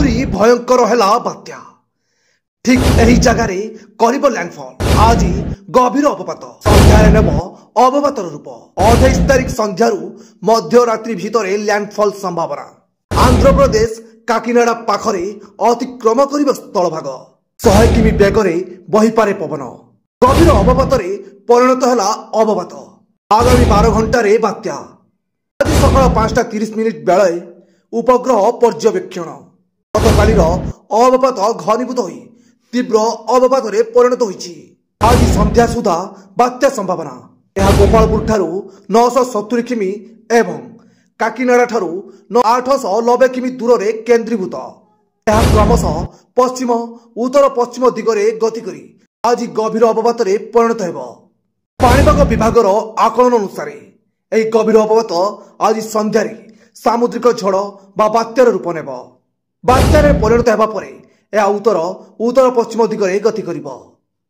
आहुरी भयंकर है बात्या ठीक यही जगार कर लैंडफॉल। आज गभीर अवपात संध्यारे नेब अवपातर रूप। 28 तारिख संध्यारू मध्यरात्रि भितर लैंडफॉल संभावना। आंध्र प्रदेश काकीनाडा पाखरे अतिक्रम कर स्थलभाग 100 किमी बेगरे बहीपारे पवन। गभीर अवपातरे परिणत है अवपात। आगामी 12 घंटे बात्या। आज सकाल 5:30 बेले उपग्रह पर्यवेक्षण। गतकालीर अवपात घनीभूत हो तीव्र अवपात परिणत होइछि। आज संध्या सुधा बात्या संभावना। यह गोपालपुर ठारू 970 किमी एवं काकीनाडा ठारू 890 किमी दूर में केन्द्रीभूत। यह क्रमशः पश्चिम उत्तर पश्चिम दिगरे गति करी आज गभीर अवपात परिणत हो। पाणीपाग विभागर आकलन अनुसार यह गभीर अवपात आज संध्यारे सामुद्रिक झड़ बा बात्यार रूप नेब। बात्यार परिणत होगा उत्तर उत्तर पश्चिम दिगरे गति करिब।